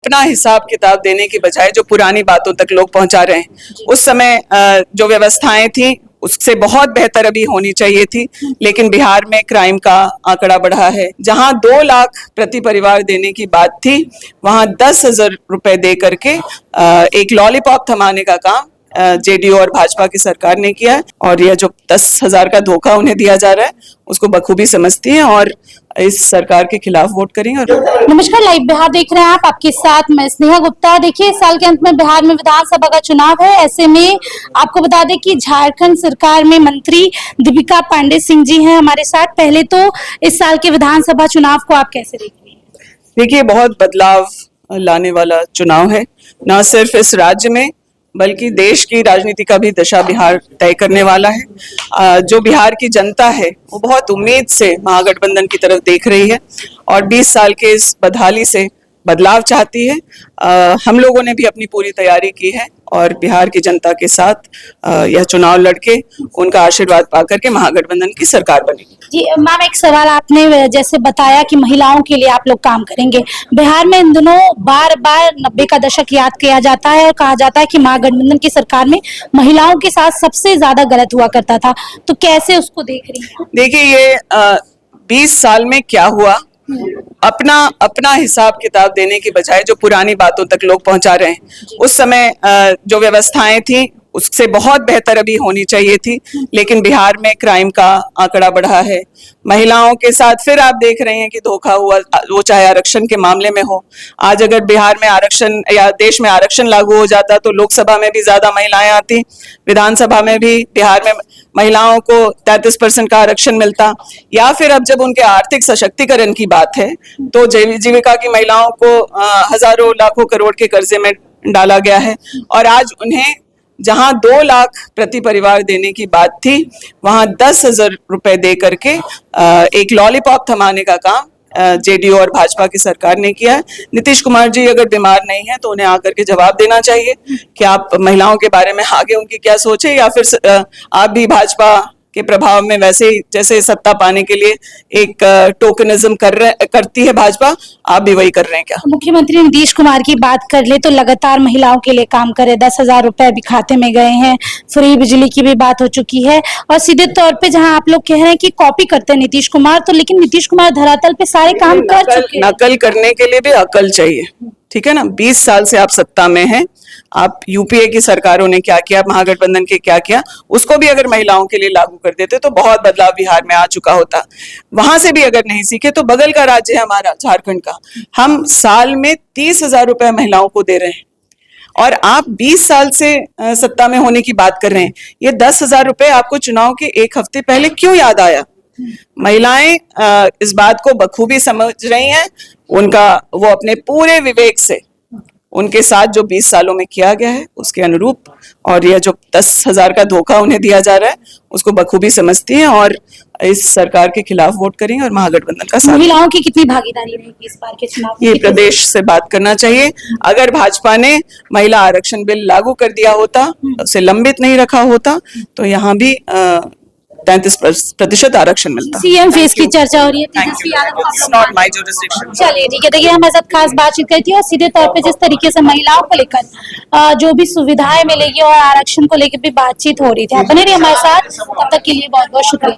अपना हिसाब किताब देने की बजाय जो पुरानी बातों तक लोग पहुंचा रहे हैं, उस समय जो व्यवस्थाएं थी उससे बहुत बेहतर अभी होनी चाहिए थी। लेकिन बिहार में क्राइम का आंकड़ा बढ़ा है। जहां 2 लाख प्रति परिवार देने की बात थी, वहां 10,000 रुपए दे करके एक लॉलीपॉप थमाने का काम जेडीयू और भाजपा की सरकार ने किया है। और यह जो 10,000 का धोखा उन्हें दिया जा रहा है उसको बखूबी समझती हैं और इस सरकार के खिलाफ वोट करेंगे। नमस्कार, लाइव बिहार देख रहे हैं आप, आपके साथ मैं स्नेहा गुप्ता। देखिए, साल के अंत में बिहार में विधानसभा का चुनाव है। ऐसे में आपको बता दें कि झारखंड सरकार में मंत्री दीपिका पांडे सिंह जी हैं हमारे साथ। पहले तो इस साल के विधानसभा चुनाव को आप कैसे देख रहे हैं? देखिए, बहुत बदलाव लाने वाला चुनाव है, न सिर्फ इस राज्य में बल्कि देश की राजनीति का भी दशा बिहार तय करने वाला है। जो बिहार की जनता है वो बहुत उम्मीद से महागठबंधन की तरफ देख रही है और 20 साल के इस बदहाली से बदलाव चाहती है। हम लोगों ने भी अपनी पूरी तैयारी की है और बिहार की जनता के साथ यह चुनाव लड़के उनका आशीर्वाद पाकर के महागठबंधन की सरकार बनेगी। जी मैम, एक सवाल, आपने जैसे बताया कि महिलाओं के लिए आप लोग काम करेंगे। बिहार में इन दिनों बार बार 90 का दशक याद किया जाता है और कहा जाता है कि महागठबंधन की सरकार में महिलाओं के साथ सबसे ज्यादा गलत हुआ करता था, तो कैसे उसको देख रही हैं? देखिए, ये 20 साल में क्या हुआ, अपना हिसाब किताब देने की बजाय जो पुरानी बातों तक लोग पहुंचा रहे हैं, उस समय जो व्यवस्थाएं थी उससे बहुत बेहतर अभी होनी चाहिए थी। लेकिन बिहार में क्राइम का आंकड़ा बढ़ा है। महिलाओं के साथ फिर आप देख रहे हैं कि धोखा हुआ, वो चाहे आरक्षण के मामले में हो। आज अगर बिहार में आरक्षण या देश में आरक्षण लागू हो जाता तो लोकसभा में भी ज्यादा महिलाएं आती, विधानसभा में भी बिहार में महिलाओं को 33% का आरक्षण मिलता। या फिर अब जब उनके आर्थिक सशक्तिकरण की बात है तो जीविका की महिलाओं को हजारों लाखों करोड़ के कर्जे में डाला गया है और आज उन्हें जहां 2 लाख प्रति परिवार देने की बात थी, वहां 10,000 रुपए दे करके एक लॉलीपॉप थमाने का काम जेडीयू और भाजपा की सरकार ने किया है। नीतीश कुमार जी अगर बीमार नहीं है तो उन्हें आकर के जवाब देना चाहिए कि आप महिलाओं के बारे में आगे उनकी क्या सोच है, या फिर आप भी भाजपा के प्रभाव में वैसे ही जैसे सत्ता पाने के लिए एक टोकनिज्म करती है भाजपा, आप भी वही कर रहे हैं क्या? मुख्यमंत्री नीतीश कुमार की बात कर ले तो लगातार महिलाओं के लिए काम करे, 10,000 रुपए अभी खाते में गए हैं, फ्री बिजली की भी बात हो चुकी है। और सीधे तौर पे जहां आप लोग कह रहे हैं कि कॉपी करते हैं नीतीश कुमार, तो लेकिन नीतीश कुमार धरातल पे सारे काम कर चुके हैं। नकल करने के लिए भी अकल चाहिए, ठीक है ना। 20 साल से आप सत्ता में हैं, आप यूपीए की सरकारों ने क्या किया, महागठबंधन के क्या किया, उसको भी अगर महिलाओं के लिए लागू कर देते तो बहुत बदलाव बिहार में आ चुका होता। वहां से भी अगर नहीं सीखे तो बगल का राज्य है हमारा झारखंड का, हम साल में 30,000 रुपए महिलाओं को दे रहे हैं और आप 20 साल से सत्ता में होने की बात कर रहे हैं। ये 10,000 रुपए आपको चुनाव के 1 हफ्ते पहले क्यों याद आया? महिलाएं इस बात को बखूबी समझ रही हैं, वो अपने पूरे विवेक से उनके साथ जो 20 सालों में किया गया है उसके अनुरूप, और यह जो 10,000 का धोखा उन्हें दिया जा रहा है उसको बखूबी समझती हैं और इस सरकार के खिलाफ वोट करेंगे और महागठबंधन का साथ। महिलाओं की कितनी भागीदारी रहेगी इस बार के चुनाव में? ये प्रदेश से बात करना चाहिए। अगर भाजपा ने महिला आरक्षण बिल लागू कर दिया होता, उसे लंबित नहीं रखा होता, तो यहाँ भी 33% आरक्षण मिलता। सीएम फेस की चर्चा हो रही है, तेजस्वी यादव। चलिए ठीक है, देखिए हमारे साथ खास बातचीत करती है और सीधे तौर पे जिस तरीके से महिलाओं को लेकर जो भी सुविधाएं मिलेगी और आरक्षण को लेकर भी बातचीत हो रही थी। आप बने रहिए हमारे साथ, तब तक के लिए बहुत बहुत शुक्रिया।